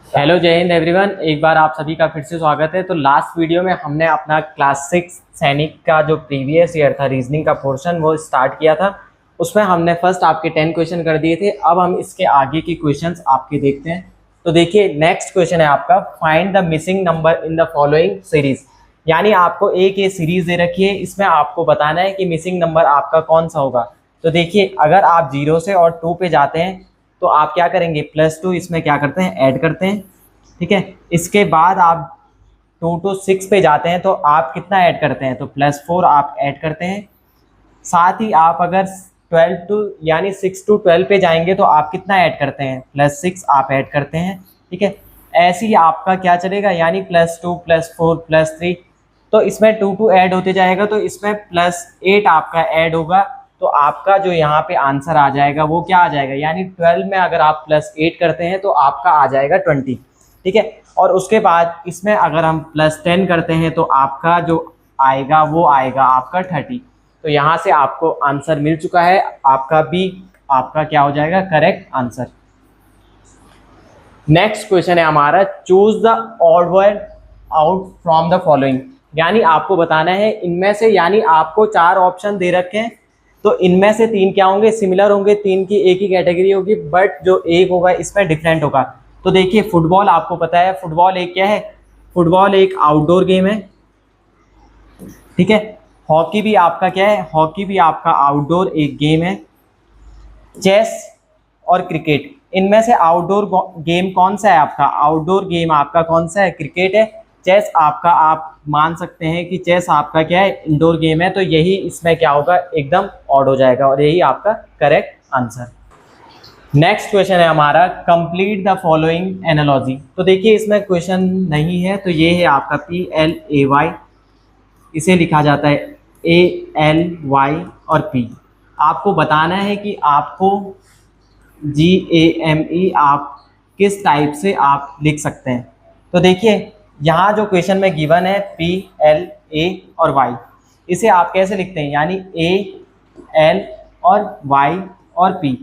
Hello जय Hind everyone. एक बार आप सभी का फिर से स्वागत है। तो लास्ट वीडियो में हमने अपना क्लास 6 सैनिक का जो प्रीवियस ईयर था रीजनिंग का पोर्शन वो स्टार्ट किया था। उसमें हमने फर्स्ट आपके 10 क्वेश्चन कर दिए थे। अब हम इसके आगे के क्वेश्चंस आपके देखते हैं। तो देखिए नेक्स्ट क्वेश्चन है आपका, find the missing number in the following series. यानी आपको एक ये सीरीज दे रखी है, इसमें आपको बताना है कि मिसिंग नंबर आपका कौन सा होगा। तो देखिए अगर आप 0 से और 2 पे जाते हैं तो आप क्या करेंगे, +2 इसमें क्या करते हैं, ऐड करते हैं। ठीक है, इसके बाद आप 2 to 6 पे जाते हैं तो आप कितना ऐड करते हैं, तो +4 आप ऐड करते हैं। साथ ही आप अगर 12 टू यानी 6 to 12 पे जाएंगे तो आप कितना ऐड करते हैं, +6 आप ऐड करते हैं। ठीक है, ऐसे ही आपका क्या चलेगा, यानी +2 +4 +3। तो इसमें 2 2 ऐड होते जाएगा तो इसमें +8 आपका ऐड होगा। तो आपका जो यहाँ पे आंसर आ जाएगा वो क्या आ जाएगा, यानी 12 में अगर आप +8 करते हैं तो आपका आ जाएगा 20। ठीक है, और उसके बाद इसमें अगर हम +10 करते हैं तो आपका जो आएगा वो आएगा आपका 30। तो यहाँ से आपको आंसर मिल चुका है, आपका भी आपका क्या हो जाएगा, करेक्ट आंसर। नेक्स्ट क्वेश्चन है हमारा, choose the odd one out from the following. यानी आपको बताना है इनमें से, यानी आपको 4 ऑप्शन दे रखे हैं तो इनमें से 3 क्या होंगे, सिमिलर होंगे, 3 की एक ही कैटेगरी होगी, बट जो एक होगा इसमें डिफरेंट होगा। तो देखिए फुटबॉल आपको पता है, फुटबॉल एक क्या है, फुटबॉल एक आउटडोर गेम है। ठीक है, हॉकी भी आपका क्या है, हॉकी भी आपका आउटडोर एक गेम है। चेस और क्रिकेट, इनमें से आउटडोर गेम कौन सा है आपका, आउटडोर गेम आपका कौन सा है, क्रिकेट है। चेस आपका, आप मान सकते हैं कि चेस आपका क्या है, इंडोर गेम है। तो यही इसमें क्या होगा, एकदम ऑड हो जाएगा और यही आपका करेक्ट आंसर। नेक्स्ट क्वेश्चन है हमारा, कंप्लीट द फॉलोइंग एनालॉजी। तो देखिए इसमें क्वेश्चन नहीं है, तो ये है आपका PLAY, इसे लिखा जाता है ALY और P। आपको बताना है कि आपको GAME आप किस टाइप से आप लिख सकते हैं। तो देखिए यहाँ जो क्वेश्चन में गिवन है PLA और Y, इसे आप कैसे लिखते हैं, यानी AL और Y और P।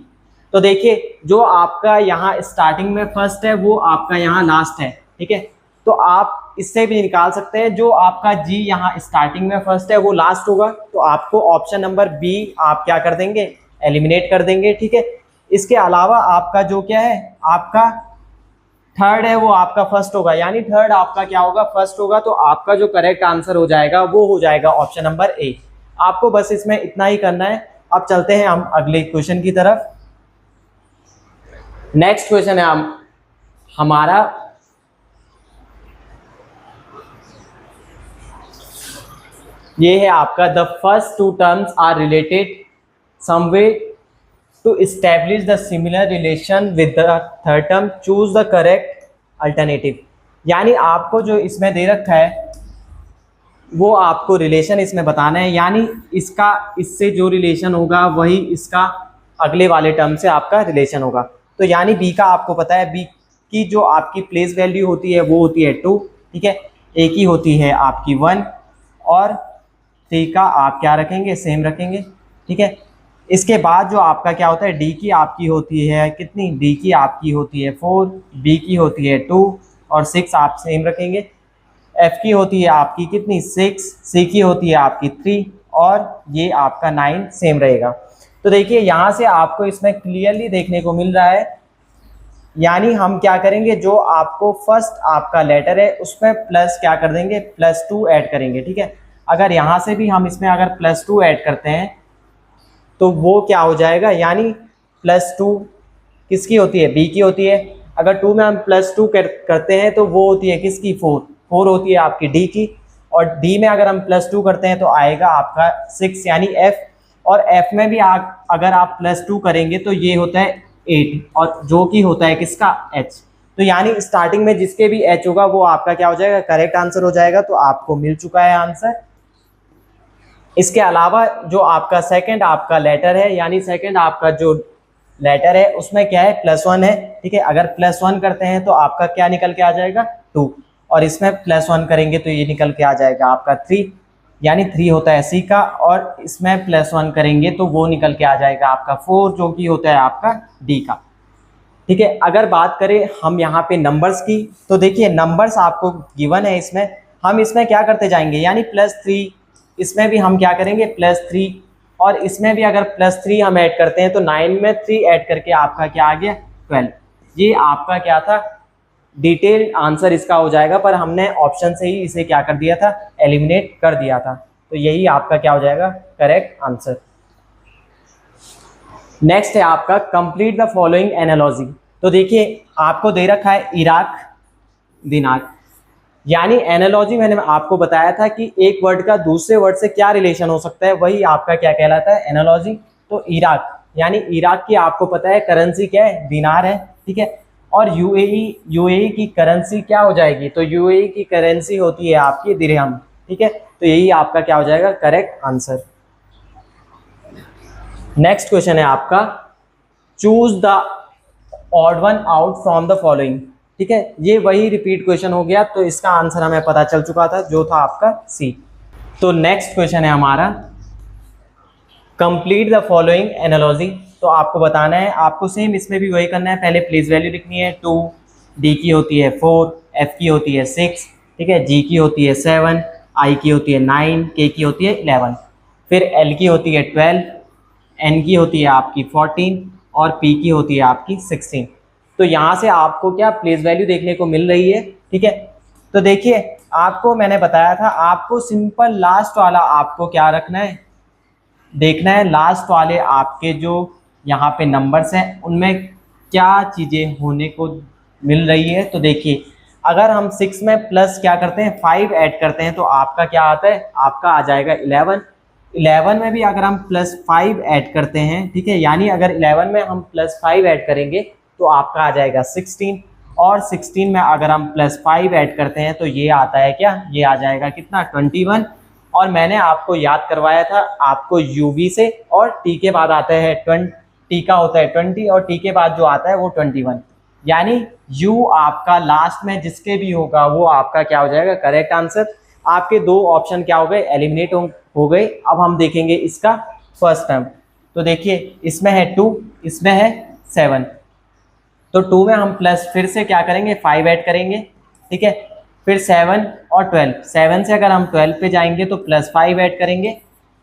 तो देखिए जो आपका यहाँ स्टार्टिंग में फर्स्ट है वो आपका यहाँ लास्ट है। ठीक है, तो आप इससे भी निकाल सकते हैं, जो आपका G यहाँ स्टार्टिंग में फर्स्ट है वो लास्ट होगा, तो आपको ऑप्शन नंबर B आप क्या कर देंगे, एलिमिनेट कर देंगे। ठीक है, इसके अलावा आपका जो क्या है, आपका थर्ड है वो आपका फर्स्ट होगा, यानी थर्ड आपका क्या होगा, फर्स्ट होगा। तो आपका जो करेक्ट आंसर हो जाएगा वो हो जाएगा ऑप्शन नंबर A। आपको बस इसमें इतना ही करना है। अब चलते हैं हम अगले क्वेश्चन की तरफ। नेक्स्ट क्वेश्चन है हमारा, ये है आपका, the first 2 terms are related some way to establish the similar relation with the third term, choose the correct alternative. यानी आपको जो इसमें दे रखा है वो आपको रिलेशन इसमें बताना है, यानी इसका इससे जो रिलेशन होगा वही इसका अगले वाले टर्म से आपका रिलेशन होगा। तो यानी बी का आपको पता है, बी की जो आपकी प्लेस वैल्यू होती है वो होती है 2। ठीक है, ए की होती है आपकी 1 और 3 का आप क्या रखेंगे, सेम रखेंगे। ठीक है, इसके बाद जो आपका क्या होता है, डी की आपकी होती है कितनी, डी की आपकी होती है 4, बी की होती है 2 और 6 आप सेम रखेंगे। एफ की होती है आपकी कितनी, 6, सी की होती है आपकी 3 और ये आपका 9 सेम रहेगा। तो देखिए यहाँ से आपको इसमें क्लियरली देखने को मिल रहा है, यानी हम क्या करेंगे, जो आपको फर्स्ट आपका लेटर है उसमें प्लस क्या कर देंगे, +2 ऐड करेंगे। ठीक है, अगर यहाँ से भी हम इसमें अगर +2 ऐड करते हैं तो वो क्या हो जाएगा, यानी +2 किसकी होती है, बी की होती है। अगर 2 में हम +2 करते हैं तो वो होती है किसकी, 4 होती है आपकी डी की। और डी में अगर हम +2 करते हैं तो आएगा आपका 6, यानी एफ। और एफ में भी अगर आप +2 करेंगे तो ये होता है 8, और जो कि होता है किसका, एच। तो यानी स्टार्टिंग में जिसके भी एच होगा वो आपका क्या हो जाएगा, करेक्ट आंसर हो जाएगा। तो आपको मिल चुका है आंसर। इसके अलावा जो आपका सेकंड आपका लेटर है, यानी सेकंड आपका जो लेटर है उसमें क्या है, +1 है। ठीक है, अगर +1 करते हैं तो आपका क्या निकल के आ जाएगा, 2, और इसमें +1 करेंगे तो ये निकल के आ जाएगा आपका 3, यानी 3 होता है सी का, और इसमें +1 करेंगे तो वो निकल के आ जाएगा आपका 4, जो कि होता है आपका डी का। ठीक है। अगर बात करें हम यहाँ पे नंबर्स की, तो देखिए नंबर्स आपको गिवन है इसमें, हम इसमें क्या करते जाएंगे, यानी +3, इसमें भी हम क्या करेंगे +3, और इसमें भी अगर +3 हम ऐड करते हैं तो 9 में 3 ऐड करके आपका क्या आ गया 12। ये आपका क्या था, डिटेल्ड आंसर इसका हो जाएगा, पर हमने ऑप्शन से ही इसे क्या कर दिया था, एलिमिनेट कर दिया था। तो यही आपका क्या हो जाएगा करेक्ट आंसर। नेक्स्ट है आपका कंप्लीट द फॉलोइंग एनालॉजी। तो देखिए आपको दे रखा है इराक दिनार, यानी एनालॉजी मैंने आपको बताया था कि एक वर्ड का दूसरे वर्ड से क्या रिलेशन हो सकता है, वही आपका क्या कहलाता है एनालॉजी। तो इराक, यानी इराक की आपको पता है करेंसी क्या है, दिनार है, ठीक है। और यूएई की करेंसी क्या हो जाएगी, तो यूएई की करेंसी होती है आपकी दिरहम, ठीक है। तो यही आपका क्या हो जाएगा करेक्ट आंसर। नेक्स्ट क्वेश्चन है आपका choose the odd one out from the following, ठीक है। ये वही रिपीट क्वेश्चन हो गया, तो इसका आंसर हमें पता चल चुका था जो था आपका सी। तो नेक्स्ट क्वेश्चन है हमारा कंप्लीट द फॉलोइंग एनालॉजी। तो आपको बताना है, आपको सेम इसमें भी वही करना है, पहले प्लेस वैल्यू लिखनी है 2, डी की होती है 4, एफ की होती है 6, ठीक है, जी की होती है 7, आई की होती है 9, के की होती है 11, फिर एल की होती है 12, एन की होती है आपकी 14 और पी की होती है आपकी 16। तो यहाँ से आपको क्या प्लेस वैल्यू देखने को मिल रही है, ठीक है। तो देखिए आपको मैंने बताया था, आपको सिंपल लास्ट वाला आपको क्या रखना है, देखना है लास्ट वाले आपके जो यहाँ पे नंबर्स हैं उनमें क्या चीज़ें होने को मिल रही है। तो देखिए अगर हम 6 में प्लस क्या करते हैं 5 ऐड करते हैं तो आपका क्या आता है, आपका आ जाएगा 11। 11 में भी अगर हम +5 ऐड करते हैं, ठीक है, यानी अगर 11 में हम +5 ऐड करेंगे तो आपका आ जाएगा 16, और 16 में अगर हम +5 ऐड करते हैं तो ये आता है क्या, ये आ जाएगा कितना 21। और मैंने आपको याद करवाया था आपको यूवी से, और टी के बाद आता है 20, टी का होता है 20 और टी के बाद जो आता है वो 21, यानी यू आपका लास्ट में जिसके भी होगा वो आपका क्या हो जाएगा करेक्ट आंसर। आपके दो ऑप्शन क्या हो गए, एलिमिनेट हो गए। अब हम देखेंगे इसका फर्स्ट टर्म। तो देखिए इसमें है 2, इसमें है 7, तो 2 में हम प्लस फिर से क्या करेंगे 5 ऐड करेंगे, ठीक है, फिर 7 और 12, 7 से अगर हम 12 पे जाएंगे तो +5 ऐड करेंगे,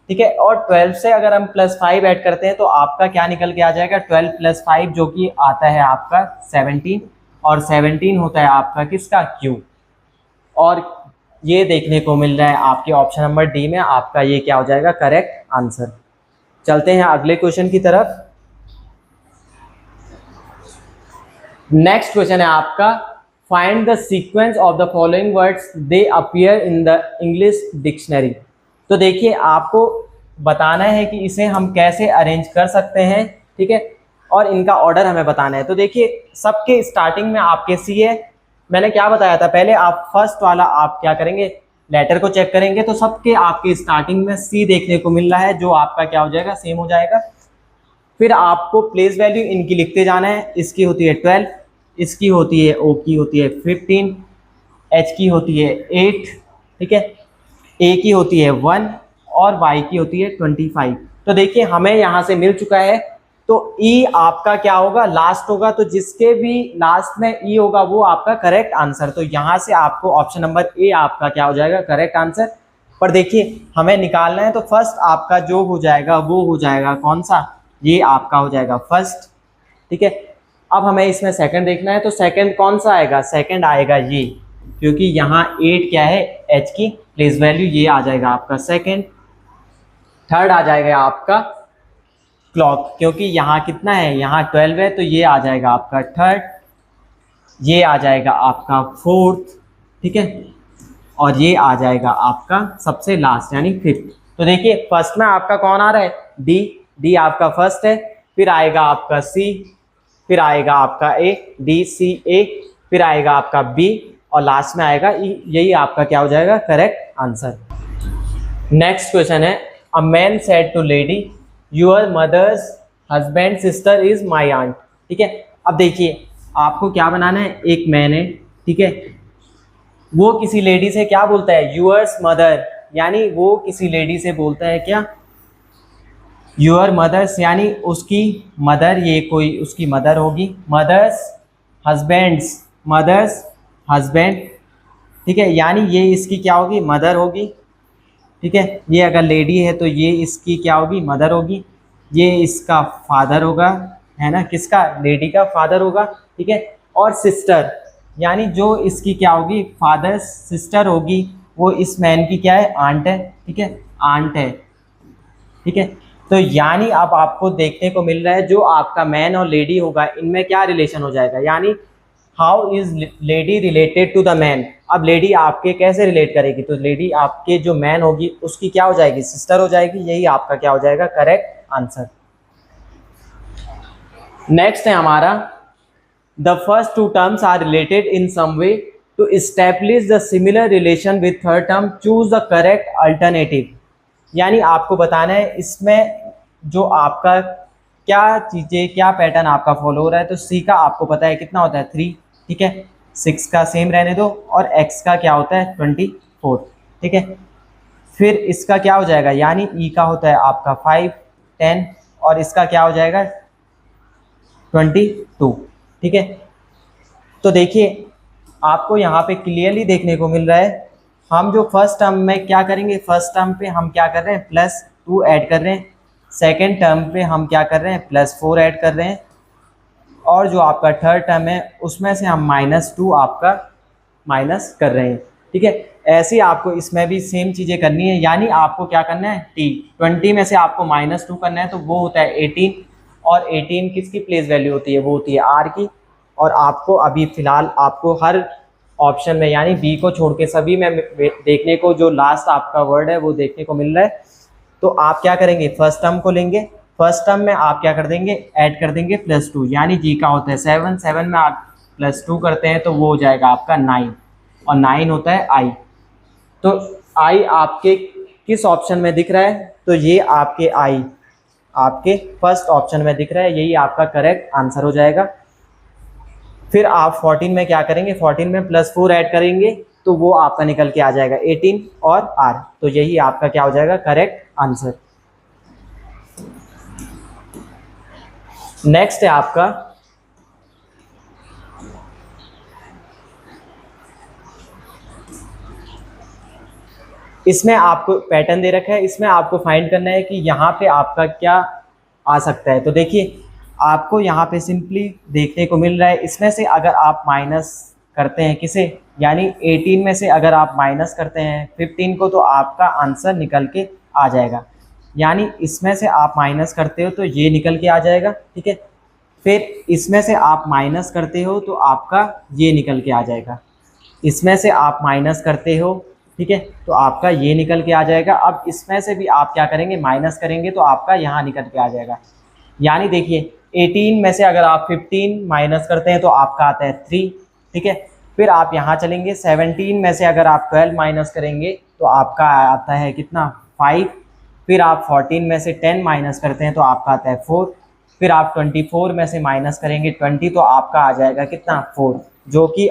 ठीक है, और 12 से अगर हम +5 ऐड करते हैं तो आपका क्या निकल के आ जाएगा 12 + 5 जो कि आता है आपका 17, और 17 होता है आपका किसका Q। और ये देखने को मिल रहा है आपके ऑप्शन नंबर डी में, आपका ये क्या हो जाएगा करेक्ट आंसर। चलते हैं अगले क्वेश्चन की तरफ। नेक्स्ट क्वेश्चन है आपका find the sequence of the following words they appear in the English dictionary. तो देखिए आपको बताना है कि इसे हम कैसे अरेंज कर सकते हैं, ठीक है, और इनका ऑर्डर हमें बताना है। तो देखिए सबके स्टार्टिंग में आपके सी है, मैंने क्या बताया था पहले, आप फर्स्ट वाला आप क्या करेंगे लेटर को चेक करेंगे तो सबके आपके स्टार्टिंग में सी देखने को मिल रहा है, जो आपका क्या हो जाएगा सेम हो जाएगा। फिर आपको प्लेस वैल्यू इनकी लिखते जाना है, इसकी होती है 12, इसकी होती है ओ की होती है 15, एच की होती है 8, ठीक है, ए की होती है 1 और वाई की होती है 25। तो देखिए हमें यहाँ से मिल चुका है, तो ई आपका क्या होगा लास्ट होगा, तो जिसके भी लास्ट में ई होगा वो आपका करेक्ट आंसर। तो यहाँ से आपको ऑप्शन नंबर ए आपका क्या हो जाएगा करेक्ट आंसर। पर देखिए हमें निकालना है तो फर्स्ट आपका जो हो जाएगा वो हो जाएगा कौन सा, ये आपका हो जाएगा फर्स्ट, ठीक है। अब हमें इसमें सेकंड देखना है, तो सेकंड कौन सा आएगा, सेकंड आएगा ये, क्योंकि यहाँ 8 क्या है एच की प्लेस वैल्यू, ये आ जाएगा आपका सेकंड। थर्ड आ जाएगा आपका क्लॉक, क्योंकि यहाँ कितना है यहाँ 12 है, तो ये आ जाएगा आपका थर्ड। ये आ जाएगा आपका फोर्थ, ठीक है, और ये आ जाएगा आपका सबसे लास्ट यानी फिफ्थ। तो देखिए फर्स्ट में आपका कौन आ रहा है डी, डी आपका फर्स्ट है, फिर आएगा आपका सी, फिर आएगा आपका ए, डी सी ए, फिर आएगा आपका बी और लास्ट में आएगा ई। यही आपका क्या हो जाएगा करेक्ट आंसर। नेक्स्ट क्वेश्चन है a man said to lady your mother's husband sister is my aunt, ठीक है। अब देखिए आपको क्या बनाना है, एक मैन है, ठीक है, वो किसी लेडी से क्या बोलता है यूअर्स मदर, यानी वो किसी लेडी से बोलता है क्या योर मदर्स यानी उसकी मदर, ये कोई उसकी मदर होगी, मदर्स हस्बैंड्स, मदर्स हस्बैंड, ठीक है, यानी ये इसकी क्या होगी, मदर होगी, ठीक है। ये अगर लेडी है तो ये इसकी क्या होगी, मदर होगी। ये इसका फादर होगा, है ना, किसका, लेडी का फादर होगा, ठीक है। और सिस्टर यानी जो इसकी क्या होगी, फादर सिस्टर होगी, वो इस मैन की क्या है, आंट है, ठीक है, आंट है, ठीक है। तो यानी अब आपको देखने को मिल रहा है जो आपका मैन और लेडी होगा इनमें क्या रिलेशन हो जाएगा, यानी how is lady related to the man. अब लेडी आपके कैसे रिलेट करेगी, तो लेडी आपके जो मैन होगी उसकी क्या हो जाएगी, सिस्टर हो जाएगी। यही आपका क्या हो जाएगा, करेक्ट आंसर। नेक्स्ट है हमारा, the first two terms are related in some way, to establish the similar relation with third term choose the correct alternative. यानी आपको बताना है इसमें जो आपका क्या चीज़ें, क्या पैटर्न आपका फॉलो हो रहा है। तो सी का आपको पता है कितना होता है, 3, ठीक है, 6 का सेम रहने दो, और एक्स का क्या होता है, 24, ठीक है। फिर इसका क्या हो जाएगा, यानी ई का होता है आपका 5, 10, और इसका क्या हो जाएगा 22, ठीक है। तो देखिए आपको यहाँ पे क्लियरली देखने को मिल रहा है, हम जो फर्स्ट टर्म में क्या करेंगे, फर्स्ट टर्म पे हम क्या कर रहे हैं, +2 ऐड कर रहे हैं, सेकेंड टर्म पे हम क्या कर रहे हैं, +4 ऐड कर रहे हैं, और जो आपका थर्ड टर्म है उसमें से हम -2 आपका माइनस कर रहे हैं, ठीक है। ऐसे ही आपको इसमें भी सेम चीज़ें करनी है, यानी आपको क्या करना है, 20 में से आपको -2 करना है, तो वो होता है 18, और 18 किसकी प्लेस वैल्यू होती है, वो होती है आर की। और आपको अभी फ़िलहाल आपको हर ऑप्शन में, यानी बी को छोड़ के सभी में देखने को जो लास्ट आपका वर्ड है वो देखने को मिल रहा है। तो आप क्या करेंगे, फर्स्ट टर्म को लेंगे, फर्स्ट टर्म में आप क्या कर देंगे, ऐड कर देंगे +2, यानी जी का होता है 7, 7 में आप +2 करते हैं तो वो हो जाएगा आपका 9, और 9 होता है आई। तो आई आपके किस ऑप्शन में दिख रहा है, तो ये आपके आई आपके फर्स्ट ऑप्शन में दिख रहा है, यही आपका करेक्ट आंसर हो जाएगा। फिर आप 14 में क्या करेंगे, 14 में +4 ऐड करेंगे तो वो आपका निकल के आ जाएगा 18 और आर, तो यही आपका क्या हो जाएगा, करेक्ट आंसर। नेक्स्ट है आपका, इसमें आपको पैटर्न दे रखा है, इसमें आपको फाइंड करना है कि यहाँ पे आपका क्या आ सकता है। तो देखिए आपको यहाँ पे सिंपली देखने को मिल रहा है, इसमें से अगर आप माइनस करते हैं किसे, यानी 18 में से अगर आप माइनस करते हैं 15 को, तो आपका आंसर निकल के आ जाएगा। यानी इसमें से आप माइनस करते हो तो ये निकल के आ जाएगा, ठीक है। फिर इसमें से आप माइनस करते हो तो आपका ये निकल के आ जाएगा, इसमें से आप माइनस करते हो, ठीक है, तो आपका ये निकल के आ जाएगा। अब इसमें से भी आप क्या करेंगे, माइनस करेंगे तो आपका यहाँ निकल के आ जाएगा। यानी देखिए 18 में से अगर आप 15 माइनस करते हैं तो आपका आता है 3, ठीक है। फिर आप यहाँ चलेंगे 17 में से अगर आप 12 माइनस करेंगे तो आपका आता है कितना, 5। फिर आप 14 में से 10 माइनस करते हैं तो आपका आता है 4। फिर आप 24 में से माइनस करेंगे 20 तो आपका आ जाएगा कितना, 4, जो कि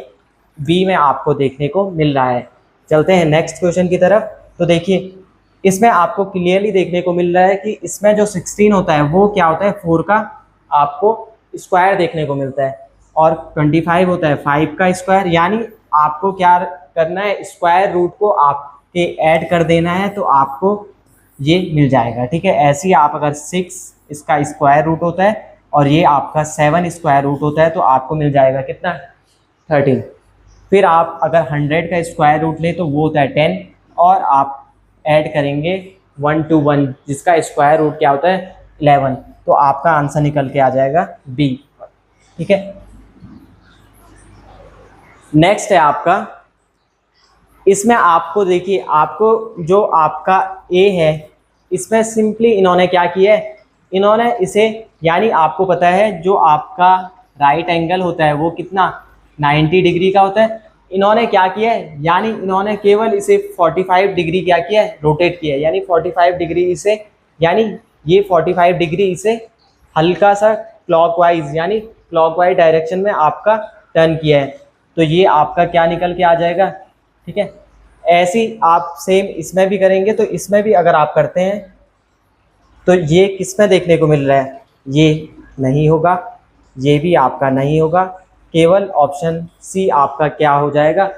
बी में आपको देखने को मिल रहा है। चलते हैं नेक्स्ट क्वेश्चन की तरफ। तो देखिए इसमें आपको क्लियरली देखने को मिल रहा है कि इसमें जो 16 होता है वो क्या होता है, 4 का आपको स्क्वायर देखने को मिलता है, और 25 होता है 5 का स्क्वायर। यानी आपको क्या करना है, स्क्वायर रूट को आपके ऐड कर देना है तो आपको ये मिल जाएगा, ठीक है। ऐसे ही आप अगर 6 इसका स्क्वायर रूट होता है और ये आपका 7 स्क्वायर रूट होता है तो आपको मिल जाएगा कितना, 13। फिर आप अगर 100 का स्क्वायर रूट लें तो वो होता है 10, और आप ऐड करेंगे 1 to 1 जिसका स्क्वायर रूट क्या होता है, 11, तो आपका आंसर निकल के आ जाएगा बी, ठीक है। नेक्स्ट है आपका, इसमें आपको देखिए आपको जो आपका ए है इसमें सिंपली इन्होंने क्या किया है, इन्होंने इसे, यानी आपको पता है जो आपका राइट एंगल होता है वो कितना 90 डिग्री का होता है। इन्होंने क्या किया है, यानी इन्होंने केवल इसे 45 डिग्री क्या किया है, रोटेट किया है, यानी 45 डिग्री इसे, यानी ये 45 डिग्री इसे हल्का सा क्लॉकवाइज, यानी क्लॉकवाइज डायरेक्शन में आपका टर्न किया है, तो ये आपका क्या निकल के आ जाएगा, ठीक है। ऐसे ही आप सेम इसमें भी करेंगे, तो इसमें भी अगर आप करते हैं तो ये किस में देखने को मिल रहा है, ये नहीं होगा, ये भी आपका नहीं होगा, केवल ऑप्शन सी आपका क्या हो जाएगा।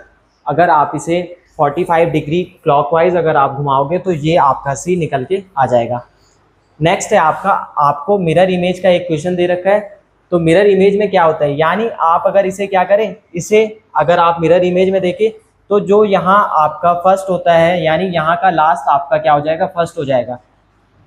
अगर आप इसे 45 डिग्री क्लॉकवाइज अगर आप घुमाओगे तो ये आपका सी निकल के आ जाएगा। नेक्स्ट है आपका, आपको मिरर इमेज का एक क्वेश्चन दे रखा है। तो मिरर इमेज में क्या होता है, यानी आप अगर इसे क्या करें, इसे अगर आप मिरर इमेज में देखें तो जो यहाँ आपका फर्स्ट होता है, यानी यहाँ का लास्ट आपका क्या हो जाएगा, फर्स्ट हो जाएगा,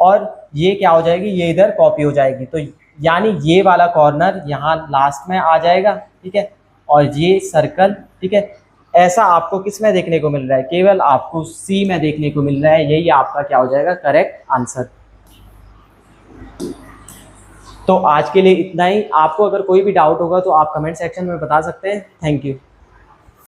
और ये क्या हो जाएगी, ये इधर कॉपी हो जाएगी। तो यानी ये वाला कॉर्नर यहाँ लास्ट में आ जाएगा, ठीक है, और ये सर्कल, ठीक है। ऐसा आपको किस में देखने को मिल रहा है, केवल आपको सी में देखने को मिल रहा है। यही आपका क्या हो जाएगा, करेक्ट आंसर। तो आज के लिए इतना ही। आपको अगर कोई भी डाउट होगा तो आप कमेंट सेक्शन में बता सकते हैं। Thank you.